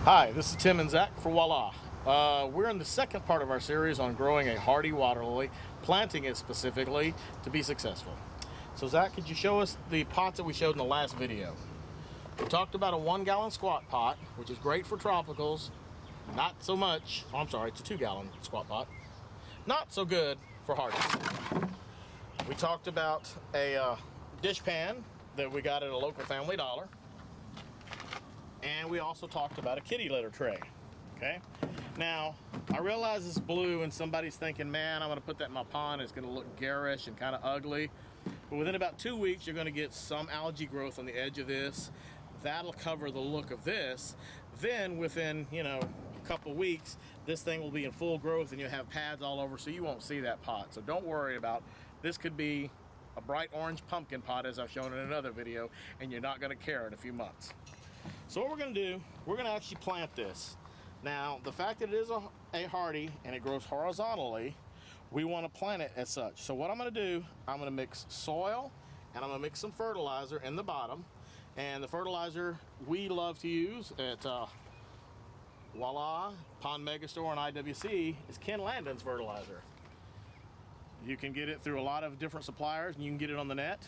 Hi, this is Tim and Zach for Voila. We're in the second part of our series on growing a hardy water lily, planting it specifically to be successful. So Zach, could you show us the pots that we showed in the last video? We talked about a 1-gallon squat pot, which is great for tropicals. Not so much, oh, I'm sorry, it's a 2-gallon squat pot. Not so good for hardies. We talked about a dish pan that we got at a local Family Dollar. And we also talked about a kitty litter tray, okay? Now, I realize it's blue and somebody's thinking, man, I'm gonna put that in my pond, it's gonna look garish and kind of ugly. But within about 2 weeks, you're gonna get some algae growth on the edge of this. That'll cover the look of this. Then within, a couple weeks, this thing will be in full growth and you'll have pads all over, so you won't see that pot. So don't worry about, this could be a bright orange pumpkin pot, as I've shown in another video, and you're not gonna care in a few months. So what we're going to do, we're going to actually plant this. Now, the fact that it is a hardy and it grows horizontally, we want to plant it as such. So what I'm going to do, I'm going to mix soil and I'm going to mix some fertilizer in the bottom. And the fertilizer we love to use at Voila, Pond Megastore, and IWC is Ken Landon's fertilizer. You can get it through a lot of different suppliers and you can get it on the net.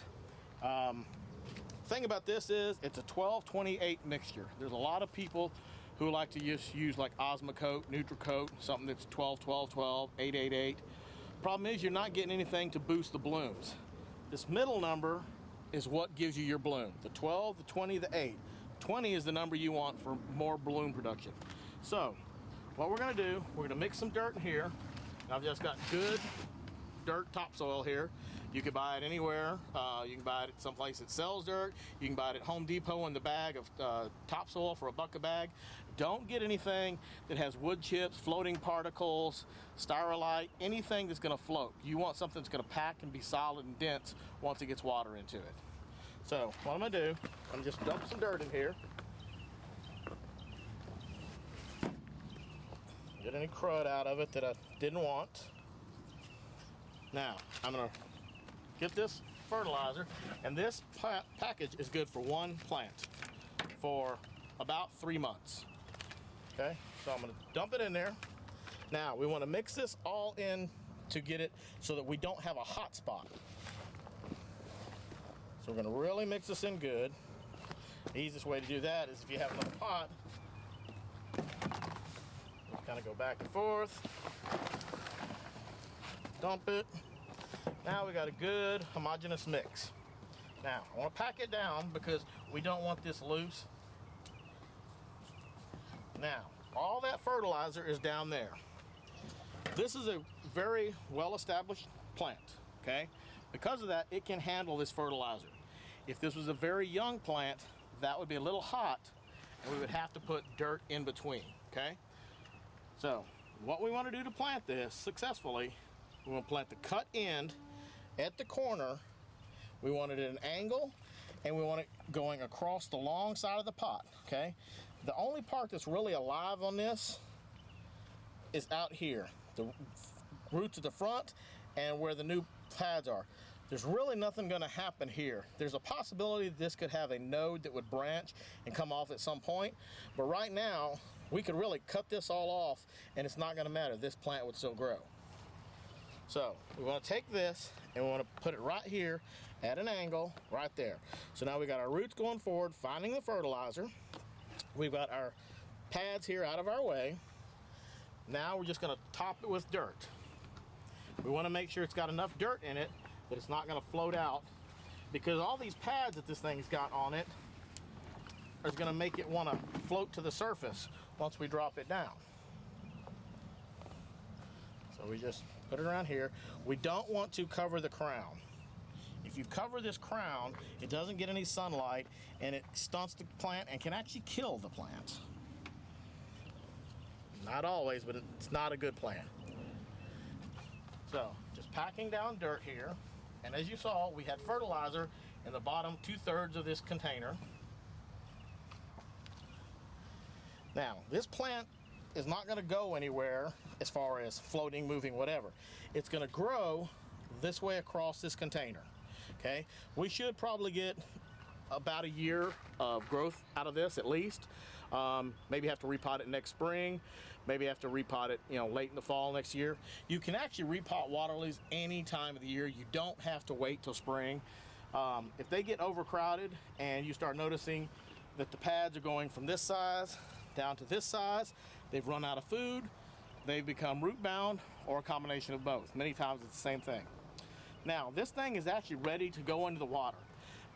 Thing about this is it's a 12-28 mixture. There's a lot of people who like to just use like Osmocote, Nutricote, something that's 12-12-12, 8-8-8. Problem is you're not getting anything to boost the blooms. This middle number is what gives you your bloom. The 12, the 20, the 8. 20 is the number you want for more bloom production. So what we're going to do, we're going to mix some dirt in here. I've just got good dirt topsoil here. You can buy it anywhere. You can buy it at some place that sells dirt. You can buy it at Home Depot in the bag of topsoil for $1 a bag. Don't get anything that has wood chips, floating particles, styrolite, anything that's going to float. You want something that's going to pack and be solid and dense once it gets water into it. So what I'm going to do, I'm just dump some dirt in here. Get any crud out of it that I didn't want. Now, I'm going to get this fertilizer, and this package is good for one plant for about 3 months. Okay, so I'm going to dump it in there. Now, we want to mix this all in to get it so that we don't have a hot spot. So we're going to really mix this in good. The easiest way to do that is if you have another pot, kind of go back and forth. Dump it. Now we got a good homogeneous mix. Now I want to pack it down because we don't want this loose. Now all that fertilizer is down there. This is a very well-established plant, okay? Because of that, it can handle this fertilizer. If this was a very young plant, that would be a little hot and we would have to put dirt in between, okay? So what we want to do to plant this successfully, we want to plant the cut end at the corner. We want it at an angle and we want it going across the long side of the pot, okay? The only part that's really alive on this is out here, the roots at the front and where the new pads are. There's really nothing going to happen here. There's a possibility that this could have a node that would branch and come off at some point, but right now we could really cut this all off and it's not going to matter. This plant would still grow. So we want to take this and we want to put it right here at an angle right there. So now we got our roots going forward, finding the fertilizer. We've got our pads here out of our way. Now we're just going to top it with dirt. We want to make sure it's got enough dirt in it that it's not going to float out, because all these pads that this thing's got on it is going to make it want to float to the surface once we drop it down. So we just put it around here. We don't want to cover the crown. If you cover this crown, it doesn't get any sunlight and it stunts the plant and can actually kill the plant. Not always, but it's not a good plan. So just packing down dirt here. And as you saw, we had fertilizer in the bottom 2/3 of this container. Now, this plant is not going to go anywhere as far as floating, moving, whatever. It's going to grow this way across this container. Okay, we should probably get about a year of growth out of this at least. Maybe have to repot it next spring. Maybe have to repot it, you know, late in the fall next year. You can actually repot water lilies any time of the year. You don't have to wait till spring. If they get overcrowded and you start noticing that the pads are going from this size down to this size, they've run out of food, they've become root bound, or a combination of both. Many times it's the same thing. Now, this thing is actually ready to go into the water.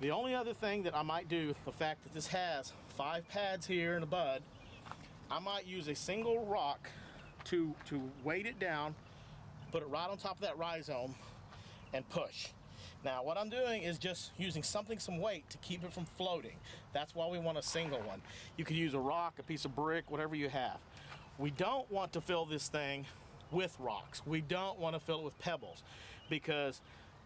The only other thing that I might do, the fact that this has 5 pads here in the bud, I might use a single rock to weight it down, put it right on top of that rhizome, and push. Now, what I'm doing is just using some weight to keep it from floating. That's why we want a single one. You could use a rock, a piece of brick, whatever you have. We don't want to fill this thing with rocks. We don't want to fill it with pebbles, because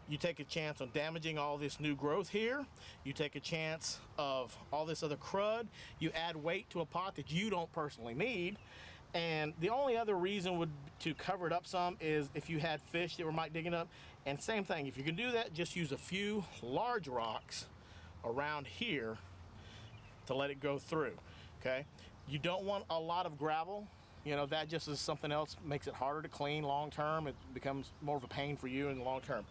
you take a chance on damaging all this new growth here. You take a chance of all this other crud. You add weight to a pot that you don't personally need. And the only other reason would to cover it up some is if you had fish that might dig it up. And same thing, if you can do that, just use a few large rocks around here to let it go through, okay? You don't want a lot of gravel. You know, that just is something else, makes it harder to clean long term. It becomes more of a pain for you in the long term.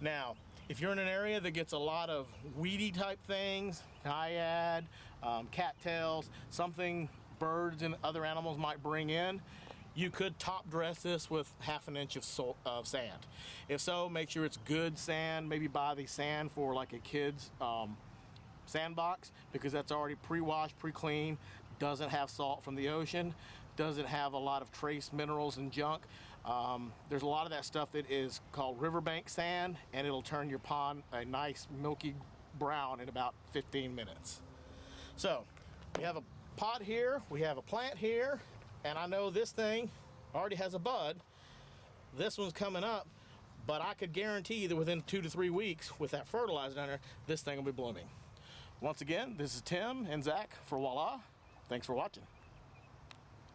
Now, if you're in an area that gets a lot of weedy type things, naiad, cattails, something birds and other animals might bring in, you could top dress this with 1/2 inch of sand. If so, make sure it's good sand. Maybe buy the sand for like a kid's sandbox, because that's already pre-washed, pre-cleaned, doesn't have salt from the ocean, doesn't have a lot of trace minerals and junk. There's a lot of that stuff that is called riverbank sand, and it'll turn your pond a nice milky brown in about 15 minutes. So we have a pot here, we have a plant here, and I know this thing already has a bud. This one's coming up, but I could guarantee that within 2 to 3 weeks with that fertilizer down there, this thing will be blooming. Once again, this is Tim and Zach for Voila. Thanks for watching.